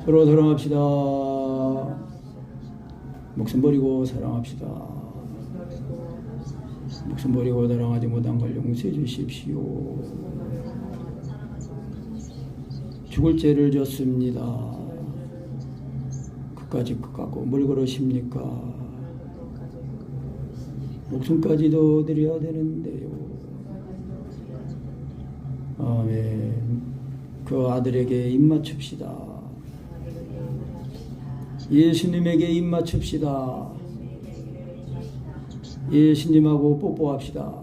서로 사랑합시다. 목숨 버리고 사랑합시다. 목숨 버리고 사랑하지 못한 걸 용서해 주십시오. 죽을 죄를 졌습니다. 그까지 갖고 뭘 그러십니까? 목숨까지도 드려야 되는데요. 아멘. 그 아들에게 입맞춥시다. 예수님에게 입맞춥시다. 예수님하고 뽀뽀합시다.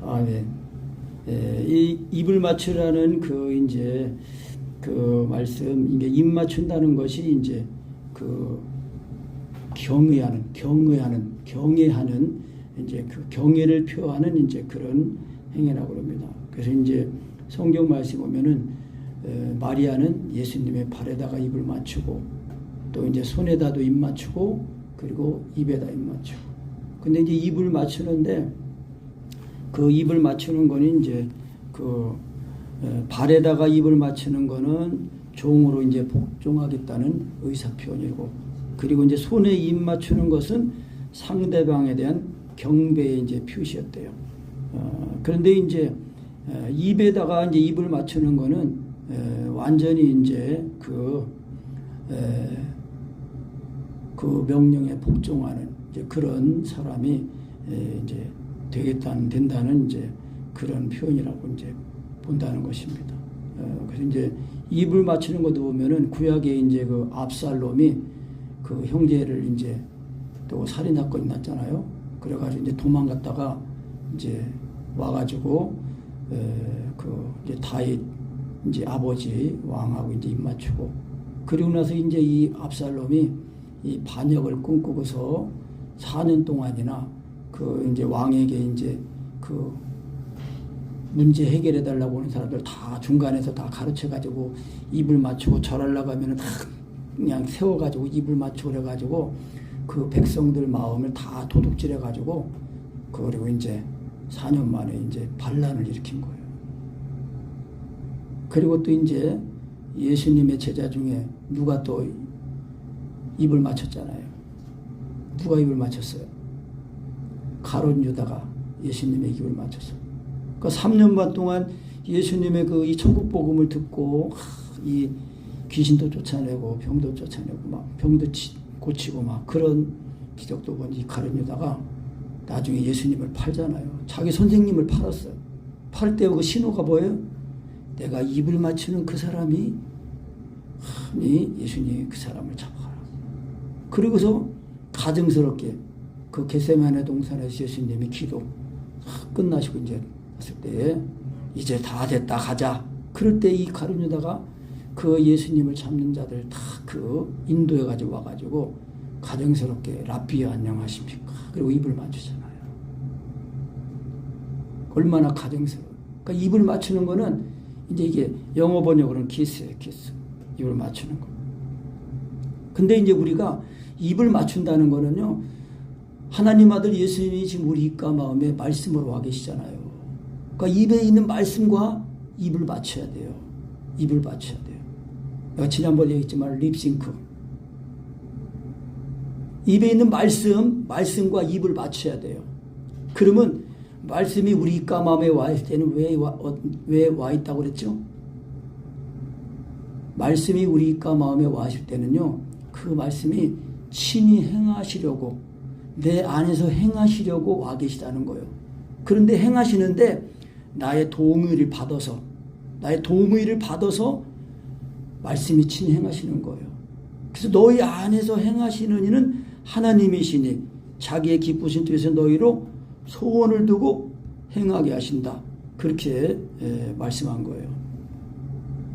아멘. 이 입을 맞추라는 그 말씀, 이게 입 맞춘다는 것이 이제 그 경외하는 이제 그 경외를 표하는 이제 그런 행위라고 합니다. 그래서 이제 성경 말씀 보면은 마리아는 예수님의 발에다가 입을 맞추고 또 이제 손에다도 입 맞추고 그리고 입에다 입 맞추고. 근데 이제 입을 맞추는데 그 입을 맞추는 거는 이제 그 발에다가 입을 맞추는 거는 종으로 이제 복종하겠다는 의사 표현이고, 그리고 이제 손에 입 맞추는 것은 상대방에 대한 경배의 이제 표시였대요. 그런데 이제 입에다가 이제 입을 맞추는 거는 완전히 이제 그 명령에 복종하는 이제 그런 사람이 이제 된다는 이제 그런 표현이라고 이제 본다는 것입니다. 그래서 이제 입을 맞추는 것도 보면은 구약에 이제 그 압살롬이 그 형제를 이제 또 살인 사건이 났잖아요. 그래가지고 이제 도망갔다가 이제 와가지고 그 이제 다윗 이제 아버지 왕하고 이제 입 맞추고, 그리고 나서 이제 이 압살롬이 이 반역을 꿈꾸고서 4년 동안이나 그 이제 왕에게 이제 그 문제 해결해 달라고 하는 사람들 다 중간에서 다 가르쳐 가지고 입을 맞추고 절하려고 하면은 다 그냥 세워 가지고 입을 맞추고 그래 가지고 그 백성들 마음을 다 도둑질해 가지고 그리고 이제 4년 만에 이제 반란을 일으킨 거예요. 그리고 또 이제 예수님의 제자 중에 누가 또 입을 맞췄잖아요. 누가 입을 맞췄어요? 가룟 유다가 예수님의 입을 맞췄어요. 그 3년 반 동안 예수님의 그 이 천국 복음을 듣고 이 귀신도 쫓아내고 병도 쫓아내고 막 병도 고치고 막 그런 기적도 본 이 가룟 유다가 나중에 예수님을 팔잖아요. 자기 선생님을 팔았어요. 팔 때 그 신호가 뭐예요? 내가 입을 맞추는 그 사람이 예수님이 그 사람을 잡아가라. 그리고서 가증스럽게 그 겟세마네 동산에서 예수님이 기도 끝나시고 이제 했을 때 이제 다 됐다 가자. 그럴 때 이 가룟 유다가 그 예수님을 잡는 자들 다 그 인도해 가지고 와가지고 가정스럽게 라삐 안녕하십니까? 그리고 입을 맞추잖아요. 얼마나 가정스러워. 그러니까 입을 맞추는 거는 이제 이게 영어 번역으로는 키스예요, 키스. 입을 맞추는 거. 근데 이제 우리가 입을 맞춘다는 거는요, 하나님 아들 예수님이 지금 우리 입과 마음에 말씀으로 와 계시잖아요. 그러니까 입에 있는 말씀과 입을 맞춰야 돼요. 입을 맞춰야 돼요. 내가 지난번에 얘기했지만 립싱크. 입에 있는 말씀과 입을 맞춰야 돼요. 그러면 말씀이 우리 입과 마음에 와 있을 때는 왜 와 있다고 그랬죠? 말씀이 우리 입과 마음에 와 있을 때는요, 그 말씀이 친히 행하시려고, 내 안에서 행하시려고 와 계시다는 거예요. 그런데 행하시는데 나의 동의를 받아서 말씀이 친히 행하시는 거예요. 그래서 너희 안에서 행하시는 이는 하나님이시니 자기의 기쁘신 뜻에서 너희로 소원을 두고 행하게 하신다. 그렇게 말씀한 거예요.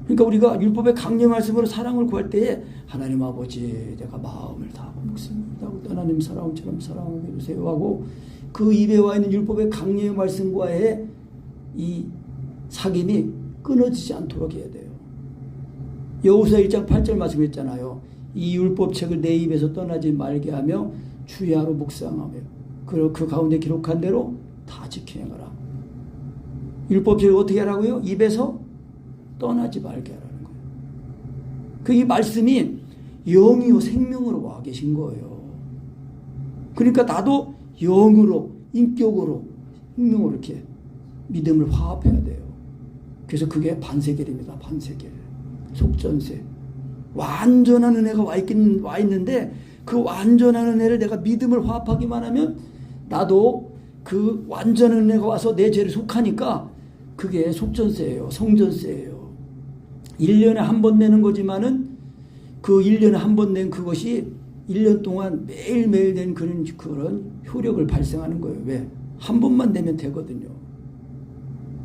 그러니까 우리가 율법의 강령 말씀으로 사랑을 구할 때에 하나님 아버지 내가 마음을 다하고 목숨을 다하고 하나님 사랑처럼 사랑하게 해주세요 하고 그 입에 와 있는 율법의 강령의 말씀과의 이 사귐이 끊어지지 않도록 해야 돼요. 여호수아 1장 8절 말씀했잖아요. 이 율법책을 내 입에서 떠나지 말게 하며 주야로 묵상하며 그 가운데 기록한 대로 다 지켜내라. 율법책을 어떻게 하라고요? 입에서 떠나지 말게 하라는 그 이 말씀이 영이요 생명으로 와 계신 거예요. 그러니까 나도 영으로, 인격으로, 생명으로 이렇게 믿음을 화합해야 돼요. 그래서 그게 반세겔입니다. 반세겔. 속전세. 완전한 은혜가 와 있는데 그 완전한 은혜를 내가 믿음을 화합하기만 하면 나도 그 완전한 은혜가 와서 내 죄를 속하니까 그게 속전세예요. 성전세예요. 1년에 한 번 내는 거지만은 그 1년에 한 번 낸 그것이 1년 동안 매일매일 낸 그런 효력을 발생하는 거예요. 왜? 한 번만 내면 되거든요.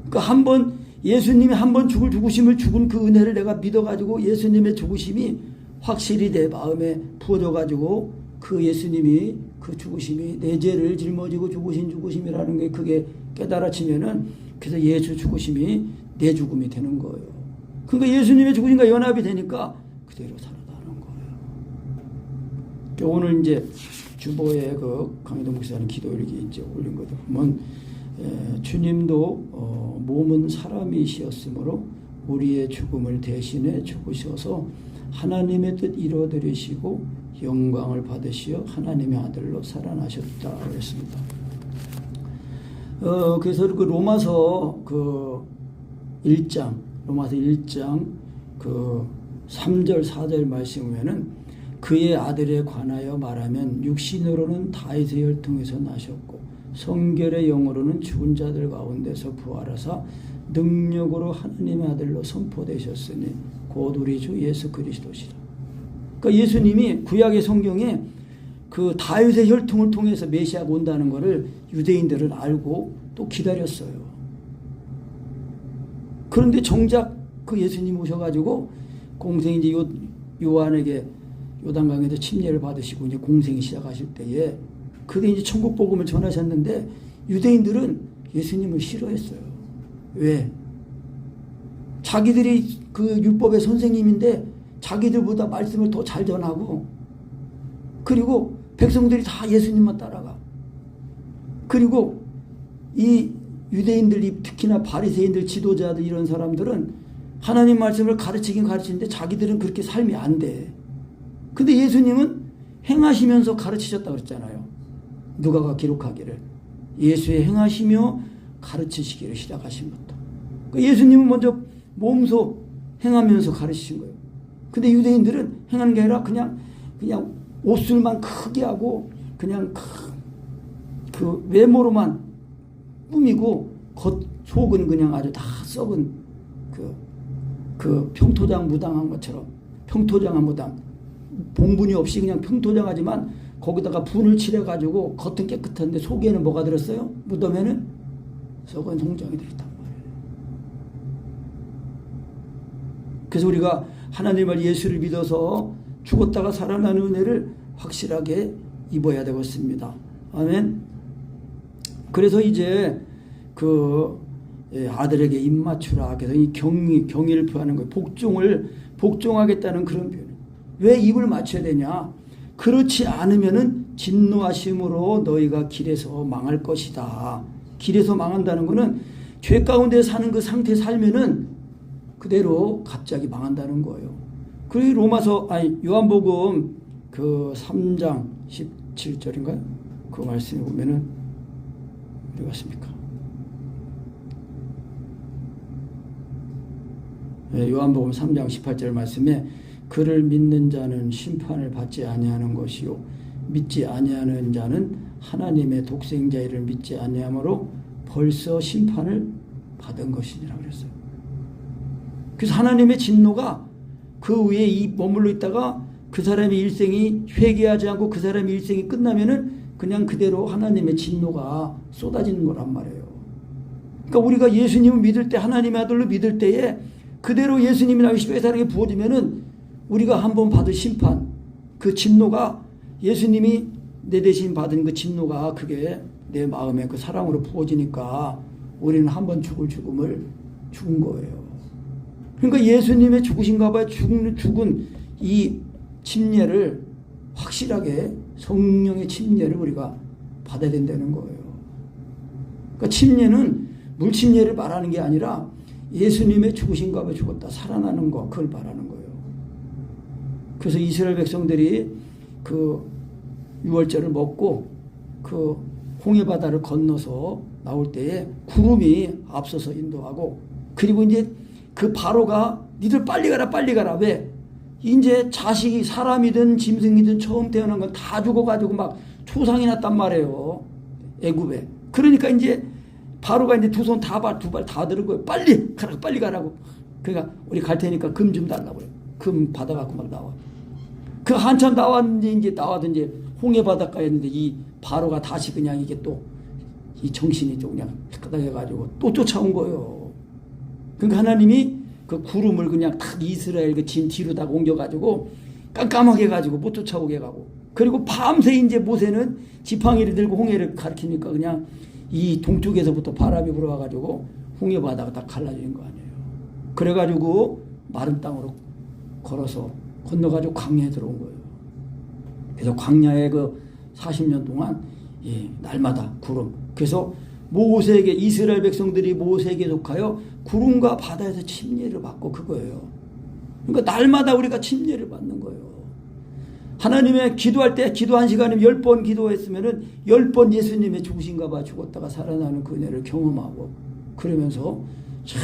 그러니까 한 번 예수님이 한 번 죽으심을 죽은 그 은혜를 내가 믿어가지고 예수님의 죽으심이 확실히 내 마음에 부어져가지고 그 예수님이 그 죽으심이 내 죄를 짊어지고 죽으신 죽으심이라는 게 그게 깨달아지면은 그래서 예수 죽으심이 내 죽음이 되는 거예요. 그러니까 예수님의 죽으심과 연합이 되니까 그대로 살아나는 거예요. 오늘 이제 주보에 그 강희동 목사님 기도일기 이제 올린 것도 보면 주님도 몸은 사람이시었으므로 우리의 죽음을 대신해 죽으셔서 하나님의 뜻 이루어드리시고 영광을 받으시어 하나님의 아들로 살아나셨다 그랬습니다. 그래서 그 로마서 그 1장 그 3절 4절 말씀에는 그의 아들에 관하여 말하면 육신으로는 다윗의 혈통에서 나셨고 성결의 영으로는 죽은 자들 가운데서 부활하사 능력으로 하나님의 아들로 선포되셨으니 곧 우리 주 예수 그리스도시라. 그러니까 예수님이 구약의 성경에 그 다윗의 혈통을 통해서 메시아가 온다는 것을 유대인들은 알고 또 기다렸어요. 그런데 정작 그 예수님 오셔가지고 공생이 이제 요한에게 요단강에서 침례를 받으시고 이제 공생이 시작하실 때에 그때 이제 천국 복음을 전하셨는데 유대인들은 예수님을 싫어했어요. 왜? 자기들이 그 율법의 선생님인데 자기들보다 말씀을 더 잘 전하고 그리고 백성들이 다 예수님만 따라가. 그리고 이 유대인들 특히나 바리새인들 지도자들 이런 사람들은 하나님 말씀을 가르치긴 가르치는데 자기들은 그렇게 삶이 안 돼. 근데 예수님은 행하시면서 가르치셨다고 그랬잖아요. 누가가 기록하기를 예수의 행하시며 가르치시기를 시작하십니다. 예수님은 먼저 몸소 행하면서 가르치신 거예요. 근데 유대인들은 행하는 게 아니라 그냥 옷술만 크게 하고 그냥 그 외모로만 꾸미고 겉 속은 그냥 아주 다 썩은 그 평토장 무당한 것처럼 평토장한 무당 봉분이 없이 그냥 평토장하지만 거기다가 분을 칠해가지고 겉은 깨끗한데 속에는 뭐가 들었어요? 무덤에는 썩은 송장이 들었단 말이에요. 그래서 우리가 하나님을 예수를 믿어서 죽었다가 살아나는 은혜를 확실하게 입어야 되겠습니다. 아멘. 그래서 이제 그 아들에게 입 맞추라. 그래서 이 경의를 표하는 거예요. 복종하겠다는 그런 표현. 왜 입을 맞춰야 되냐? 그렇지 않으면은 진노하심으로 너희가 길에서 망할 것이다. 길에서 망한다는 것은 죄 가운데 사는 그 상태에 살면은 그대로 갑자기 망한다는 거예요. 그리고 요한복음 그 3장 17절인가요? 그 말씀에 보면은 어디 갔습니까? 요한복음 3장 18절 말씀에 그를 믿는 자는 심판을 받지 아니하는 것이요 믿지 아니하는 자는 하나님의 독생자를 믿지 아니하므로 벌써 심판을 받은 것이니라 그랬어요. 그래서 하나님의 진노가 그 위에 머물러 있다가 그 사람의 일생이 회개하지 않고 그 사람의 일생이 끝나면은 그냥 그대로 하나님의 진노가 쏟아지는 거란 말이에요. 그러니까 우리가 예수님을 믿을 때 하나님의 아들로 믿을 때에 그대로 예수님이 나의 십자가에 부어지면은 우리가 한번 받은 심판, 그 진노가 예수님이 내 대신 받은 그 진노가 그게 내 마음에 그 사랑으로 부어지니까 우리는 한번 죽을 죽음을 죽은 거예요. 그러니까 예수님의 죽으신가 봐요. 죽은 이 침례를 확실하게 성령의 침례를 우리가 받아야 된다는 거예요. 그러니까 침례는 물침례를 말하는 게 아니라 예수님의 죽으신가 봐 죽었다 살아나는 거 그걸 말하는 거예요. 그래서 이스라엘 백성들이 그 유월절을 먹고 그 홍해 바다를 건너서 나올 때에 구름이 앞서서 인도하고, 그리고 이제 그 바로가 니들 빨리 가라 빨리 가라. 왜? 이제 자식이 사람이든 짐승이든 처음 태어난 건 다 죽어가지고 막 초상이 났단 말이에요, 애굽에. 그러니까 이제 바로가 이제 두 손 다 두 발 다 들은 거예요. 빨리 가라 빨리 가라고. 그러니까 우리 갈 테니까 금 좀 달라고 그래요. 금 받아갖고 막 나와. 그 한참 나왔는데 이제 나와든지 홍해 바닷가에 있는데 이 바로가 다시 그냥 이게 또 이 정신이 또 그냥 헷갈려가지고 또 쫓아온 거예요. 그러니까 하나님이 그 구름을 그냥 탁 이스라엘 그 진 뒤로다가 옮겨가지고 깜깜하게 해가지고 못 쫓아오게 가고, 그리고 밤새 이제 모세는 지팡이를 들고 홍해를 가리키니까 그냥 이 동쪽에서부터 바람이 불어와가지고 홍해 바다가 다 갈라지는 거 아니에요. 그래가지고 마른 땅으로 걸어서 건너가지고 광야에 들어온 거예요. 그래서 광야에 그 40년 동안 날마다 구름. 그래서 모세에게, 이스라엘 백성들이 모세에게 속하여 구름과 바다에서 침례를 받고 그거예요. 그러니까 날마다 우리가 침례를 받는 거예요. 하나님의 기도할 때 기도 1시간이면 10번 기도했으면은 10번 예수님의 죽으신가 봐 죽었다가 살아나는 그 은혜를 경험하고, 그러면서 참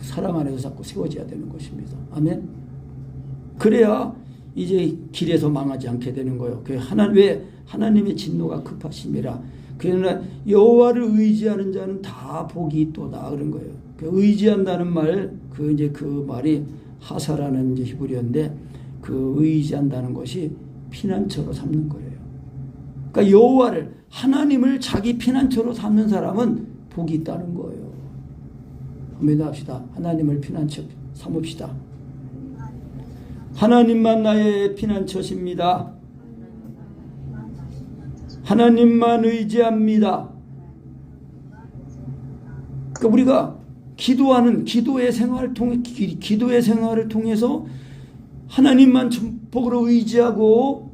사랑 안에서 자꾸 세워져야 되는 것입니다. 아멘. 그래야 이제 길에서 망하지 않게 되는 거예요. 왜 하나님의 진노가 급하심이라. 그러나 여호와를 의지하는 자는 다 복이 있도다 그런 거예요. 의지한다는 말, 그 말이 하사라는 이제 히브리어인데, 그 의지한다는 것이 피난처로 삼는 거예요. 그러니까 여호와를, 하나님을 자기 피난처로 삼는 사람은 복이 있다는 거예요. 한번 합시다. 하나님을 피난처 삼읍시다. 하나님만 나의 피난처십니다. 하나님만 의지합니다. 그러니까 우리가 기도하는 기도의 생활을 통해서 하나님만 전폭으로 의지하고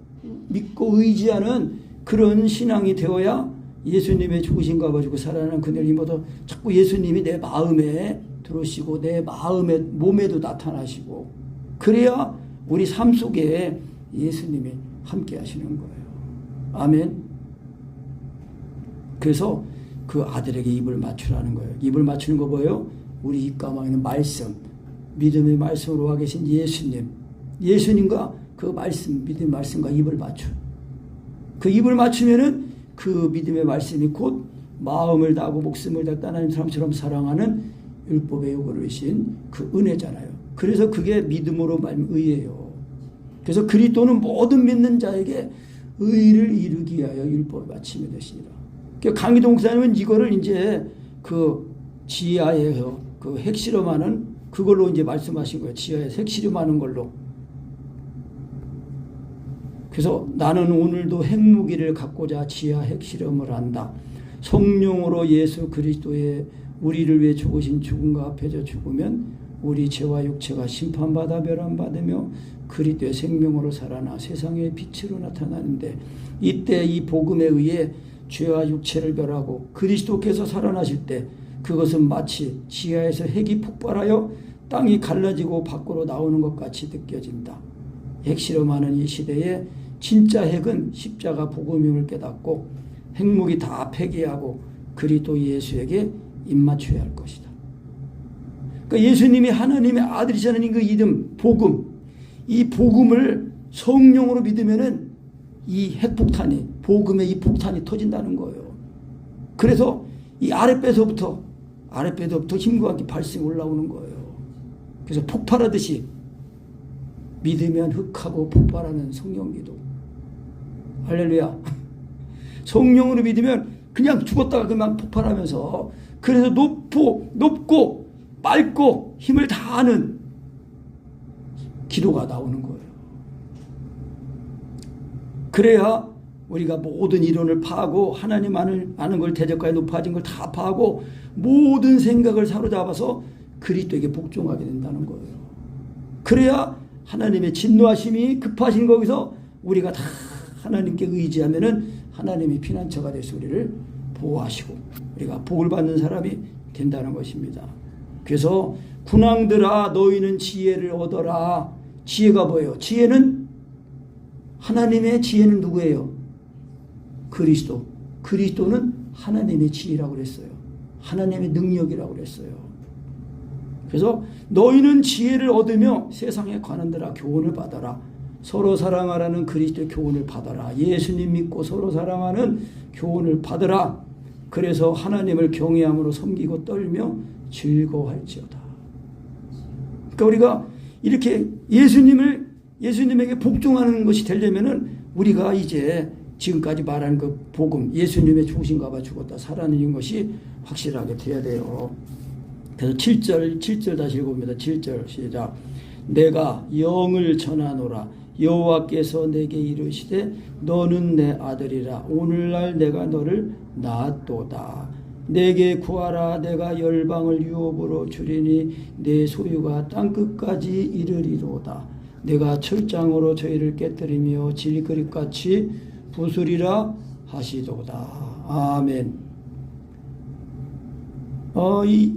믿고 의지하는 그런 신앙이 되어야 예수님의 죽으신가 가지고 살아나는 그늘 힘어도 자꾸 예수님이 내 마음에 들어오시고 내 마음에 몸에도 나타나시고, 그래야 우리 삶 속에 예수님이 함께 하시는 거예요. 아멘. 그래서 그 아들에게 입을 맞추라는 거예요. 입을 맞추는 거 뭐예요? 우리 입가망에 있는 말씀, 믿음의 말씀으로 와 계신 예수님과 그 말씀, 믿음의 말씀과 입을 맞춰. 그 입을 맞추면은 그 믿음의 말씀이 곧 마음을 다하고 목숨을 다해 하나님 사람처럼 사랑하는 율법의 요구를 이신 그 은혜잖아요. 그래서 그게 믿음으로 말미암아 의예요. 그래서 그리스도는 모든 믿는 자에게 의를 이루기 위하여 율법을 마침이 되시니라. 강희동 목사님은 이거를 이제 그 지하에서 그 핵실험하는 그걸로 이제 말씀하신 거예요. 지하에서 핵실험하는 걸로. 그래서 나는 오늘도 핵무기를 갖고자 지하 핵실험을 한다. 성령으로 예수 그리스도의 우리를 위해 죽으신 죽음과 합해져 죽으면 우리 죄와 육체가 심판받아 멸함받으며 그리스도의 생명으로 살아나 세상의 빛으로 나타나는데, 이때 이 복음에 의해 죄와 육체를 멸하고 그리스도께서 살아나실 때 그것은 마치 지하에서 핵이 폭발하여 땅이 갈라지고 밖으로 나오는 것 같이 느껴진다. 핵실험하는 이 시대에 진짜 핵은 십자가 복음임을 깨닫고 핵무기 다 폐기하고 그리스도 예수에게 입맞춰야 할 것이다. 그러니까 예수님이 하나님의 아들이시라는 그 이름 복음, 이 복음을 성령으로 믿으면은 이 핵폭탄이, 복음의 이 폭탄이 터진다는 거예요. 그래서 이 아랫배서부터 힘과 함께 발생이 올라오는 거예요. 그래서 폭발하듯이 믿으면 흑하고 폭발하는 성령기도. 할렐루야. 성령으로 믿으면 그냥 죽었다가 그만 폭발하면서, 그래서 높고 맑고 힘을 다하는 기도가 나오는 거예요. 그래야 우리가 모든 이론을 파하고 하나님 아는 걸 대적과에 높아진 걸 다 파하고 모든 생각을 사로잡아서 그리스도에게 복종하게 된다는 거예요. 그래야 하나님의 진노하심이 급하신 거기서 우리가 다 하나님께 의지하면은 하나님이 피난처가 돼서 우리를 보호하시고 우리가 복을 받는 사람이 된다는 것입니다. 그래서 군왕들아 너희는 지혜를 얻어라. 지혜가 뭐예요? 지혜는 하나님의 지혜는 누구예요? 그리스도. 그리스도는 하나님의 지혜라고 그랬어요. 하나님의 능력이라고 그랬어요. 그래서 너희는 지혜를 얻으며 세상에 관한 데라 교훈을 받아라. 서로 사랑하라는 그리스도의 교훈을 받아라. 예수님 믿고 서로 사랑하는 교훈을 받아라. 그래서 하나님을 경외함으로 섬기고 떨며 즐거워할지어다. 그러니까 우리가 이렇게 예수님에게 복종하는 것이 되려면은 우리가 이제 지금까지 말한 그 복음, 예수님의 죽으신가 봐 죽었다 살아나는 것이 확실하게 돼야 돼요. 그래서 7절 다시 읽어봅니다. 7절 시작. 내가 영을 전하노라. 여호와께서 내게 이르시되 너는 내 아들이라. 오늘날 내가 너를 낳았도다. 내게 구하라. 내가 열방을 유업으로 주리니 내 소유가 땅끝까지 이르리로다. 내가 철장으로 저희를 깨뜨리며 질그릇같이 부수리라 하시도다. 아멘. 이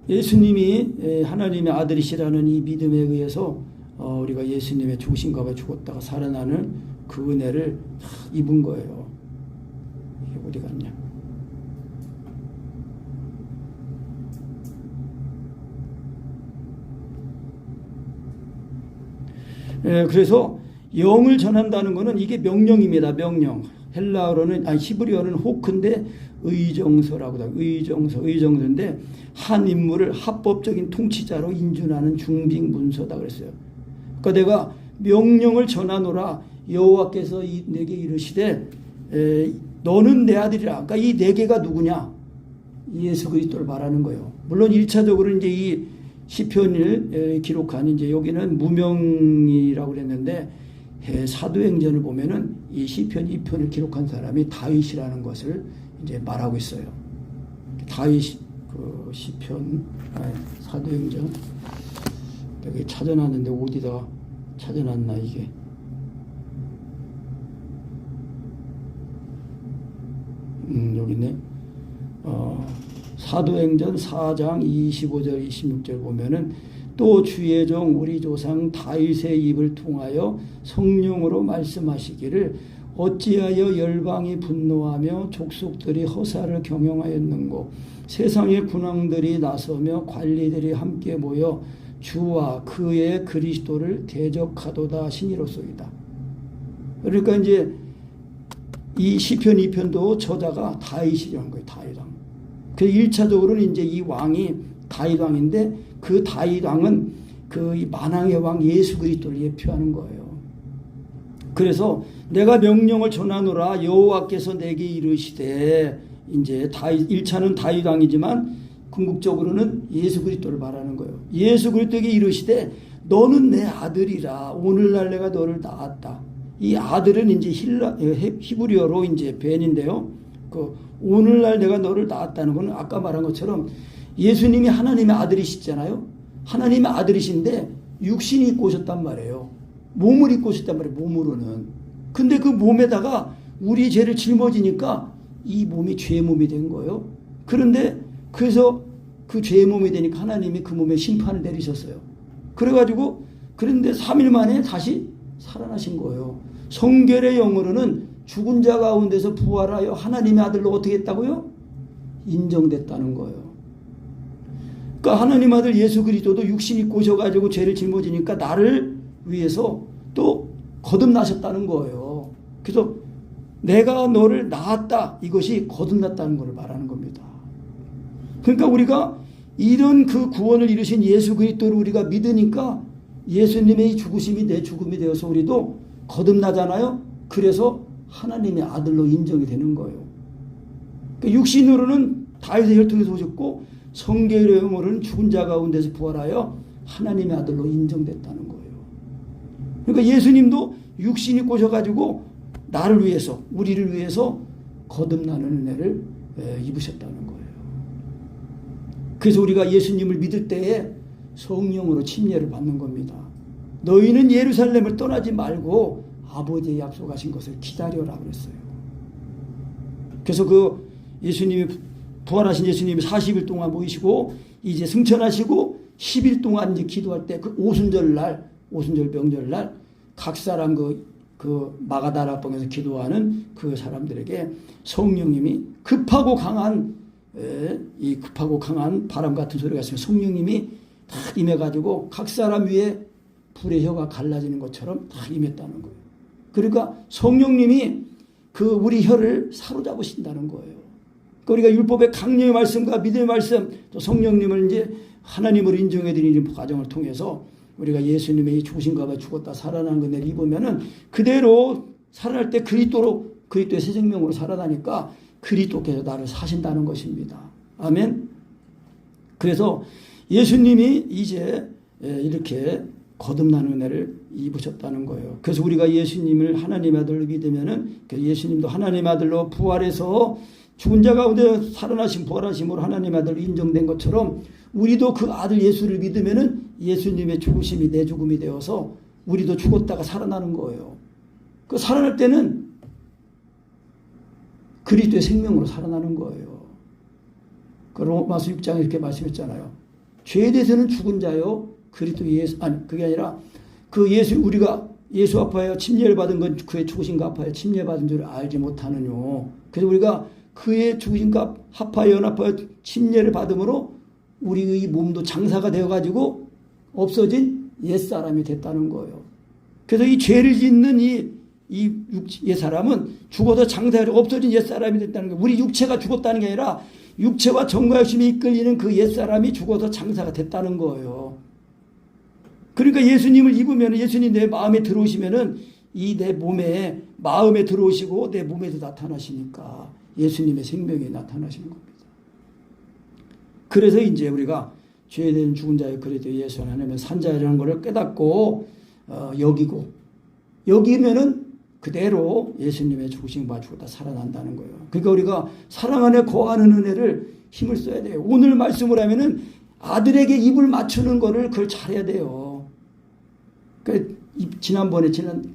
예수님이 하나님의 아들이시라는 이 믿음에 의해서 우리가 예수님의 죽으신가 봐 죽었다가 살아나는 그 은혜를 입은 거예요. 이게 어디 갔냐? 그래서 영을 전한다는 것은 이게 명령입니다. 명령. 헬라어로는 히브리어는 호크인데 의정서라고 해요. 의정서인데 한 인물을 합법적인 통치자로 인준하는 중징 문서다 그랬어요. 그러니까 내가 명령을 전하노라. 여호와께서 내게 이르시되 너는 내 아들이라. 그러니까 이 네 개가 누구냐? 예수 그리스도를 말하는 거예요. 물론 1차적으로 이제 이 시편을 기록한 이제 여기는 무명이라고 그랬는데 사도행전을 보면은 이 시편 2편을 기록한 사람이 다윗이라는 것을 이제 말하고 있어요. 다윗 그 시편 사도행전 여기 찾아놨는데 어디다 찾아놨나 이게 여기 있네. 사도행전 4장 25절 26절 보면은 또 주의 종 우리 조상 다윗의 입을 통하여 성령으로 말씀하시기를 어찌하여 열방이 분노하며 족속들이 허사를 경영하였는고 세상의 군왕들이 나서며 관리들이 함께 모여 주와 그의 그리스도를 대적하도다 하시니로소이다. 그러니까 이제 이 시편 2편도 저자가 다윗이라는 거예요. 다윗왕. 그 1차적으로는 이제 이 왕이 다윗왕인데 그 다윗왕은 그 만왕의 왕 예수 그리스도를 예표하는 거예요. 그래서 내가 명령을 전하노라. 여호와께서 내게 이르시되 이제 1차는 다윗왕이지만 궁극적으로는 예수 그리스도를 말하는 거예요. 예수 그리스도에게 이르시되 너는 내 아들이라. 오늘날 내가 너를 낳았다. 이 아들은 이제 히브리어로 이제 벤인데요. 그 오늘날 내가 너를 낳았다는 것은 아까 말한 것처럼 예수님이 하나님의 아들이시잖아요. 하나님의 아들이신데 육신이 입고 오셨단 말이에요. 몸을 입고 오셨단 말이에요. 몸으로는. 근데 그 몸에다가 우리 죄를 짊어지니까 이 몸이 죄의 몸이 된 거예요. 그런데 그래서 그 죄의 몸이 되니까 하나님이 그 몸에 심판을 내리셨어요. 그래가지고 그런데 3일 만에 다시 살아나신 거예요. 성결의 영으로는 죽은 자 가운데서 부활하여 하나님의 아들로 어떻게 했다고요? 인정됐다는 거예요. 그러니까 하나님 아들 예수 그리스도도 육신 입고 오셔가지고 죄를 짊어지니까 나를 위해서 또 거듭나셨다는 거예요. 그래서 내가 너를 낳았다. 이것이 거듭났다는 것을 말하는 겁니다. 그러니까 우리가 이런 그 구원을 이루신 예수 그리스도를 우리가 믿으니까 예수님의 죽으심이 내 죽음이 되어서 우리도 거듭나잖아요. 그래서 하나님의 아들로 인정이 되는 거예요. 그러니까 육신으로는 다윗의 혈통에서 오셨고 성결의 영으로는 죽은 자 가운데서 부활하여 하나님의 아들로 인정됐다는 거예요. 그러니까 예수님도 육신이 꼬셔가지고 나를 위해서 우리를 위해서 거듭나는 은혜를 입으셨다는 거예요. 그래서 우리가 예수님을 믿을 때에 성령으로 침례를 받는 겁니다. 너희는 예루살렘을 떠나지 말고 아버지의 약속하신 것을 기다려라 그랬어요. 그래서 그 예수님이 부활하신 예수님이 40일 동안 모이시고 이제 승천하시고 10일 동안 이제 기도할 때 그 오순절 날 오순절 명절날 각 사람 그 마가다락방에서 기도하는 그 사람들에게 성령님이 급하고 강한 바람 같은 소리가 있으면 성령님이 다 임해가지고 각 사람 위에 불의 혀가 갈라지는 것처럼 다 임했다는 거예요. 그러니까 성령님이 그 우리 혀를 사로잡으신다는 거예요. 그러니까 우리가 율법의 강령의 말씀과 믿음의 말씀 또 성령님을 이제 하나님을 인정해 드리는 과정을 통해서 우리가 예수님의 죽으신가 봐 죽었다 살아난 은혜를 입으면은 그대로 살아날 때 그리스도의 새 생명으로 살아나니까 그리스도께서 나를 사신다는 것입니다. 아멘. 그래서 예수님이 이제 이렇게 거듭나는 은혜를 입으셨다는 거예요. 그래서 우리가 예수님을 하나님의 아들로 믿으면은 예수님도 하나님의 아들로 부활해서 죽은 자 가운데 살아나신 부활하심으로 하나님의 아들로 인정된 것처럼 우리도 그 아들 예수를 믿으면은 예수님의 죽으심이 내 죽음이 되어서 우리도 죽었다가 살아나는 거예요. 그 살아날 때는 그리스도의 생명으로 살아나는 거예요. 그 로마서 6장에 이렇게 말씀했잖아요. 죄에 대해서는 죽은 자요. 그리스도 예수 그게 아니라 그 우리가 예수 아파하여 침례를 받은 건 그의 죽으신가 아파하여 침례 받은 줄을 알지 못하느뇨. 그래서 우리가 그의 죽으신가 합하여 연합하여 침례를 받음으로 우리의 몸도 장사가 되어가지고 없어진 옛사람이 됐다는 거예요. 그래서 이 죄를 짓는 이 옛사람은 죽어서 장사가 없어진 옛사람이 됐다는 거예요. 우리 육체가 죽었다는 게 아니라 육체와 정과 욕심이 이끌리는 그 옛사람이 죽어서 장사가 됐다는 거예요. 그러니까 예수님을 입으면 예수님 내 마음에 들어오시면은 이 내 몸에 마음에 들어오시고 내 몸에도 나타나시니까 예수님의 생명이 나타나시는 겁니다. 그래서 이제 우리가 죄에 대한 죽은 자의 그리스도 예수 하나님의 산자라는 것을 깨닫고 여기면은 그대로 예수님의 죽으심과 죽었다 살아난다는 거예요. 그러니까 우리가 사랑 안에 거하는 은혜를 힘을 써야 돼요. 오늘 말씀을 하면은 아들에게 입을 맞추는 거를 그걸 잘해야 돼요. 지난번에 지난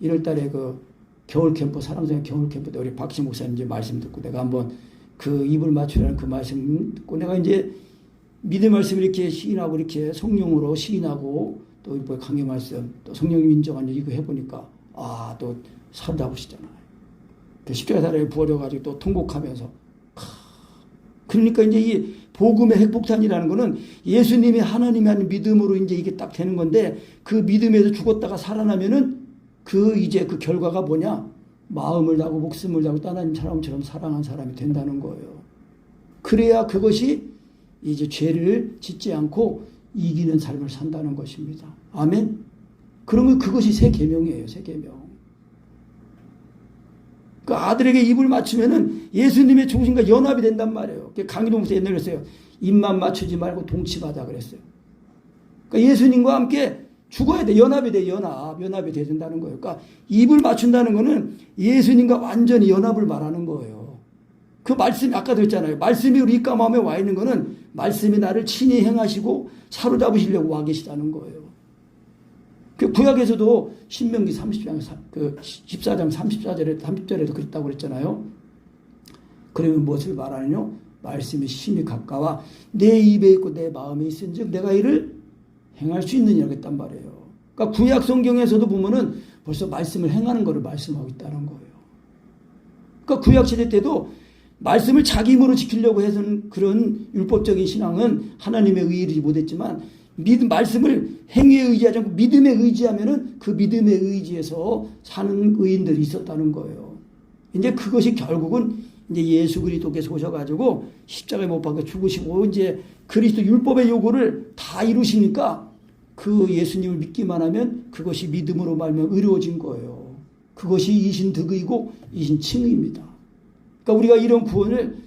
1월달에 겨울 캠프 사랑성의 겨울 캠프 때 우리 박시 목사님 이제 말씀 듣고 내가 한번 그 입을 맞추라는 그 말씀 듣고 내가 이제 믿음의 말씀을 이렇게 시인하고 이렇게 성령으로 시인하고 또 일부 강의 말씀 또 성령님 인정한 이거 해보니까 또 사로잡으시잖아요. 십자가 사랑에 부어져가지고 또 통곡하면서 그러니까 이제 이 복음의 핵폭탄이라는 거는 예수님이 하나님이 하는 믿음으로 이제 이게 딱 되는 건데 그 믿음에서 죽었다가 살아나면은 이제 그 결과가 뭐냐? 마음을 다하고 목숨을 다하고 하나님 사람처럼 사랑한 사람이 된다는 거예요. 그래야 그것이 이제 죄를 짓지 않고 이기는 삶을 산다는 것입니다. 아멘. 그러면 그것이 새 계명이에요. 새 계명. 그 아들에게 입을 맞추면은 예수님의 죽으심과 연합이 된단 말이에요. 강희동 목사 옛날에 그랬어요. 입만 맞추지 말고 동침하자 그랬어요. 그러니까 예수님과 함께 죽어야 돼. 연합이 돼. 연합이 돼야 된다는 거예요. 그러니까 입을 맞춘다는 거는 예수님과 완전히 연합을 말하는 거예요. 그 말씀이 아까도 했잖아요. 말씀이 우리 입과 마음에 와 있는 거는 말씀이 나를 친히 행하시고 사로잡으시려고 와 계시다는 거예요. 그 구약에서도 신명기 14장 30절에도 그랬다고 그랬잖아요. 그러면 무엇을 말하느냐? 말씀이 심히 가까워 내 입에 있고 내 마음에 있은즉 내가 이를 행할 수 있느냐고 했단 말이에요. 그러니까 구약 성경에서도 보면은 벌써 말씀을 행하는 것을 말씀하고 있다는 거예요. 그러니까 구약 시대 때도 말씀을 자기 힘으로 지키려고 해서는 그런 율법적인 신앙은 하나님의 의의를 못했지만 말씀을 행위에 의지하지 않고 믿음에 의지하면은 그 믿음의 의지에서 사는 의인들이 있었다는 거예요. 이제 그것이 결국은 이제 예수 그리스도께서 오셔가지고 십자가에 못 박혀 죽으시고 이제 그리스도 율법의 요구를 다 이루시니까 그 예수님을 믿기만 하면 그것이 믿음으로 말면 의로워진 거예요. 그것이 이신득의고 이신칭의입니다. 그러니까 우리가 이런 구원을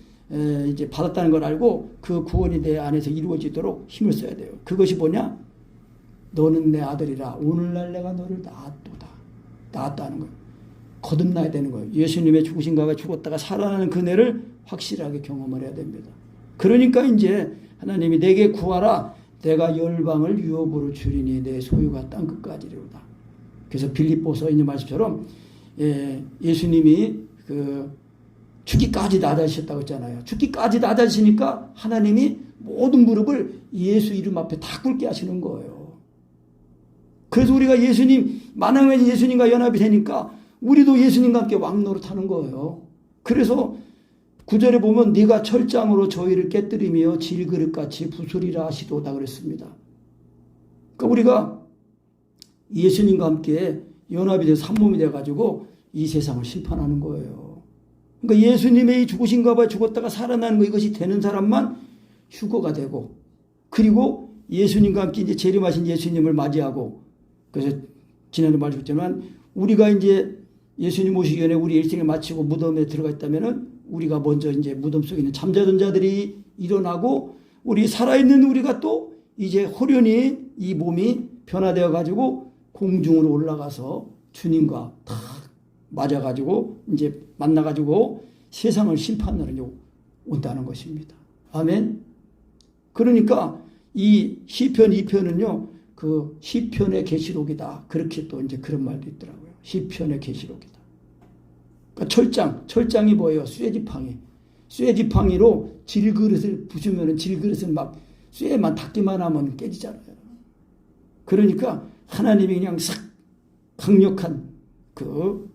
이제 받았다는 걸 알고 그 구원이 내 안에서 이루어지도록 힘을 써야 돼요. 그것이 뭐냐? 너는 내 아들이라 오늘날 내가 너를 낳았도다. 낳았다는 거예요. 거듭나야 되는 거예요. 예수님의 죽으신가 죽었다가 살아나는 그네를 확실하게 경험을 해야 됩니다. 그러니까 이제 하나님이 내게 구하라. 내가 열방을 유업으로 주리니 내 소유가 땅끝까지로다. 그래서 빌립보서 있는 말씀처럼 예수님이 죽기까지 낮아지셨다고 했잖아요. 죽기까지 낮아지니까 하나님이 모든 무릎을 예수 이름 앞에 다 꿇게 하시는 거예요. 그래서 우리가 예수님, 만왕의 예수님과 연합이 되니까 우리도 예수님과 함께 왕노릇하는 거예요. 그래서 9절에 보면 네가 철장으로 저희를 깨뜨리며 질그릇같이 부수리라 하시도다 그랬습니다. 그러니까 우리가 예수님과 함께 연합이 돼서 한 몸이 돼가지고 이 세상을 심판하는 거예요. 그러니까 예수님의 죽으신가 봐 죽었다가 살아나는 거 이것이 되는 사람만 휴거가 되고, 그리고 예수님과 함께 이제 재림하신 예수님을 맞이하고, 그래서 지난해 말씀드렸지만 우리가 이제 예수님 오시기 전에 우리 일생을 마치고 무덤에 들어가 있다면은 우리가 먼저 이제 무덤 속에 있는 잠자던 자들이 일어나고, 우리 살아있는 우리가 또 이제 호련히 이 몸이 변화되어 가지고 공중으로 올라가서 주님과 다 맞아가지고 이제 만나가지고 세상을 심판하러 온다는 것입니다. 아멘. 그러니까 이 시편 2편은요, 그 시편의 계시록이다. 그렇게 또 이제 그런 말도 있더라고요. 시편의 계시록이다. 그러니까 철장이 뭐예요? 쇠지팡이로 질그릇을 부수면은 질그릇을 막 쇠만 닿기만 하면 깨지잖아요. 그러니까 하나님이 그냥 싹 강력한 그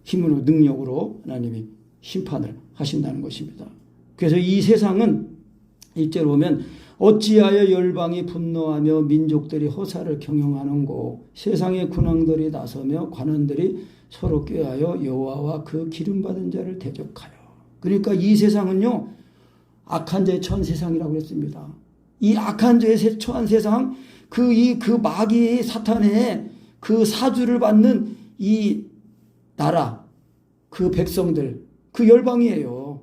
힘으로, 능력으로 하나님이 심판을 하신다는 것입니다. 그래서 이 세상은 1절에 보면 어찌하여 열방이 분노하며 민족들이 허사를 경영하는고 세상의 군왕들이 나서며 관원들이 서로 꾀하여 여호와와 그 기름받은 자를 대적하여. 그러니까 이 세상은요, 악한 자의 처한 세상이라고 했습니다. 이 악한 자의 처한 세상, 그 마귀 사탄의 그 사주를 받는 이 나라, 그 백성들, 그 열방이에요.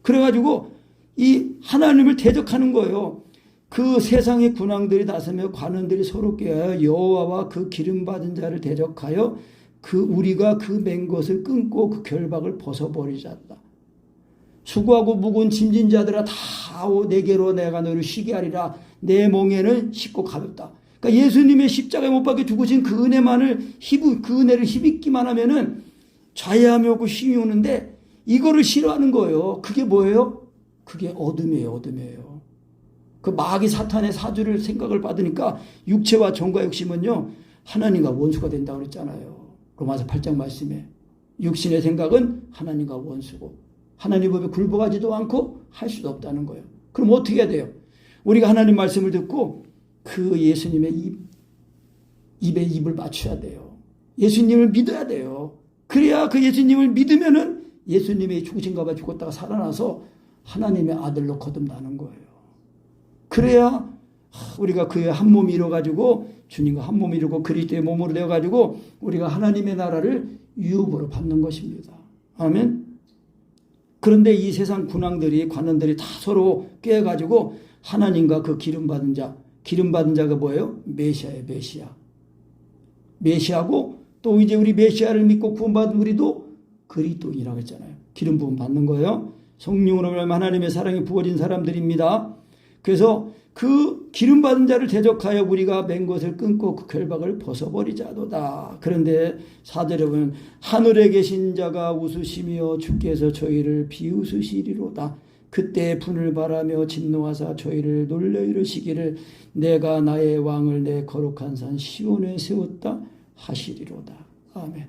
그래가지고 이 하나님을 대적하는 거예요. 그 세상의 군왕들이 나서며 관원들이 서로 꾀하여 여호와와 그 기름받은 자를 대적하여 우리가 그 맨 것을 끊고 그 결박을 벗어버리자다. 수고하고 무거운 짐진 자들아 다 내게로 내가 너를 쉬게 하리라. 내 멍에는 쉽고 가볍다. 그러니까 예수님의 십자가에 못 박혀 죽으신 그 은혜를 힘입기만 하면은 좌회함이 오고 힘이 오는데 이거를 싫어하는 거예요. 그게 뭐예요? 그게 어둠이에요. 그 마귀 사탄의 사주를 생각을 받으니까 육체와 정과 욕심은요, 하나님과 원수가 된다고 그랬잖아요. 로마서 8장 말씀에 육신의 생각은 하나님과 원수고 하나님 법에 굴복하지도 않고 할 수도 없다는 거예요. 그럼 어떻게 해야 돼요? 우리가 하나님 말씀을 듣고 그 예수님의 입에 입을 맞춰야 돼요. 예수님을 믿어야 돼요. 그래야 그 예수님을 믿으면은 예수님이 죽으신가 봐 죽었다가 살아나서 하나님의 아들로 거듭나는 거예요. 그래야 우리가 그의 한 몸이 이뤄가지고 주님과 한 몸이 이루고 그리스도의 몸으로 되어가지고 우리가 하나님의 나라를 유업으로 받는 것입니다. 아멘. 그런데 이 세상 군왕들이 관원들이 다 서로 꾀가지고 하나님과 그 기름받은 자가 뭐예요? 메시아예요. 메시아고 또 이제 우리 메시아를 믿고 구원받은 우리도 그리스도인이라고 했잖아요. 기름 부음 받는 거예요. 성령으로 하나님의 사랑이 부어진 사람들입니다. 그래서 그 기름받은 자를 대적하여 우리가 맨 것을 끊고 그 결박을 벗어버리자도다. 그런데 4절에 보면 하늘에 계신 자가 웃으시며 주께서 저희를 비웃으시리로다. 그때 분을 바라며 진노하사 저희를 놀려 이르시기를 내가 나의 왕을 내 거룩한 산 시온에 세웠다 하시리로다. 아멘.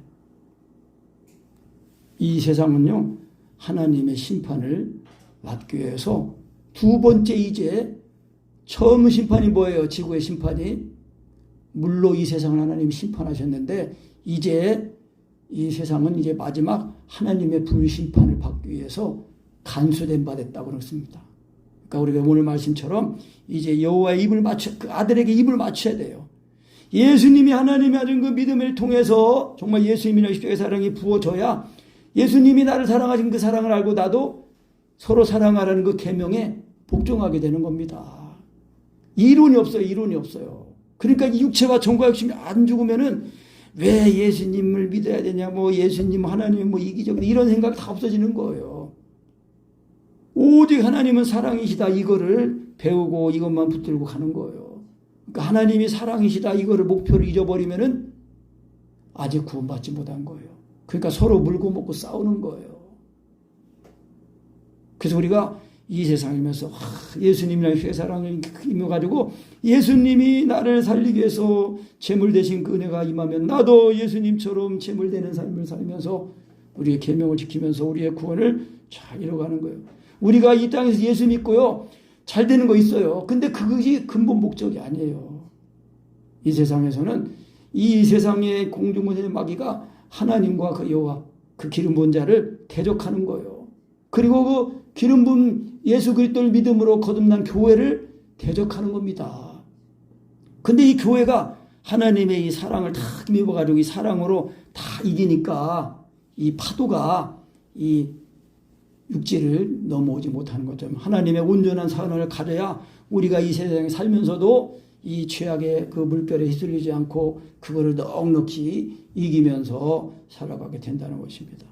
이 세상은요, 하나님의 심판을 받기 위해서 두 번째, 이제 처음 심판이 뭐예요? 지구의 심판이. 물로 이 세상을 하나님이 심판하셨는데 이제 이 세상은 이제 마지막 하나님의 불심판을 받기 위해서 간수된 바 됐다고 그렇습니다. 그러니까 우리가 오늘 말씀처럼 이제 여호와의 입을 그 아들에게 입을 맞춰야 돼요. 예수님이 하나님의 아들 그 믿음을 통해서 정말 예수님이나 십자가의 사랑이 부어져야 예수님이 나를 사랑하신 그 사랑을 알고 나도 서로 사랑하라는 그 계명에 복종하게 되는 겁니다. 이론이 없어요. 그러니까 이 육체와 정과 욕심이 안 죽으면은 왜 예수님을 믿어야 되냐, 뭐 예수님, 하나님 뭐 이기적인 이런 생각이 다 없어지는 거예요. 오직 하나님은 사랑이시다 이거를 배우고 이것만 붙들고 가는 거예요. 그러니까 하나님이 사랑이시다 이거를 목표를 잊어버리면은 아직 구원받지 못한 거예요. 그러니까 서로 물고 먹고 싸우는 거예요. 그래서 우리가 이 세상이면서 예수님이랑 회사랑을 임해가지고 예수님이 나를 살리기 위해서 재물 대신 그 은혜가 임하면 나도 예수님처럼 재물 되는 삶을 살면서 우리의 계명을 지키면서 우리의 구원을 잘 이뤄가는 거예요. 우리가 이 땅에서 예수 믿고요, 잘 되는 거 있어요. 근데 그것이 근본 목적이 아니에요. 이 세상에서는 이 세상의 공중권세의 마귀가 하나님과 그 여호와 그 기름 부은 자를 대적하는 거예요. 그리고 그 기름 부은 예수 그리스도를 믿음으로 거듭난 교회를 대적하는 겁니다. 근데 이 교회가 하나님의 이 사랑을 다 힘입어가지고 이 사랑으로 다 이기니까 이 파도가 이 육지를 넘어오지 못하는 것처럼 하나님의 온전한 사랑을 가져야 우리가 이 세상에 살면서도 이 죄악의 그 물결에 휩쓸리지 않고 그거를 넉넉히 이기면서 살아가게 된다는 것입니다.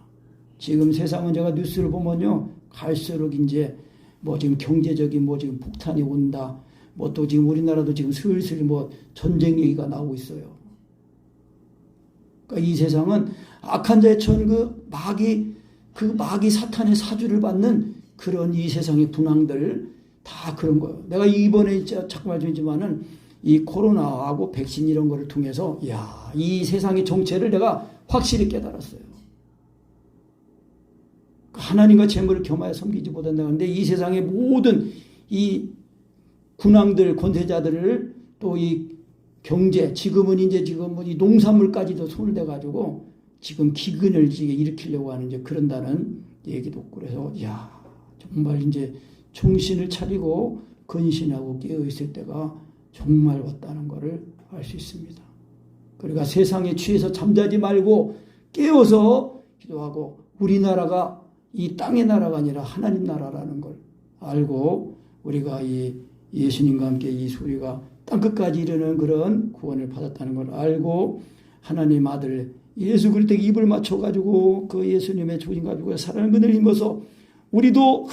지금 세상은 제가 뉴스를 보면요, 갈수록 이제 뭐 지금 경제적인 뭐 지금 폭탄이 온다, 뭐 또 지금 우리나라도 지금 슬슬 뭐 전쟁 얘기가 나오고 있어요. 그러니까 이 세상은 악한 자의 천 그 마귀 사탄의 사주를 받는 그런 이 세상의 군왕들 다 그런 거예요. 내가 이번에 자꾸 말씀드리지만은 이 코로나하고 백신 이런 거를 통해서 이 세상의 정체를 내가 확실히 깨달았어요. 하나님과 재물을 겸하여 섬기지 못한다는데 이 세상의 모든 이 군왕들, 권세자들을 또 이 경제, 지금은 이 농산물까지도 손을 대가지고 지금 기근을 일으키려고 하는 이제 그런다는 얘기도 없고 그래서 정말 이제 정신을 차리고 근신하고 깨어 있을 때가 정말 왔다는 것을 알 수 있습니다. 그러니까 세상에 취해서 잠자지 말고 깨어서 기도하고 우리나라가 이 땅의 나라가 아니라 하나님 나라라는 걸 알고 우리가 이 예수님과 함께 이 소리가 땅끝까지 이르는 그런 구원을 받았다는 걸 알고 하나님 아들 예수 그리스도에 입을 맞춰가지고 그 예수님의 조직 가지고 사랑의 은혜를 힘입어서 우리도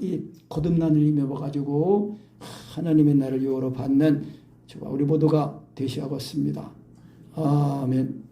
이 거듭난을 힘입어가지고 하나님의 나를 유업으로 받는 저와 우리 모두가 되시하겠습니다. 아멘.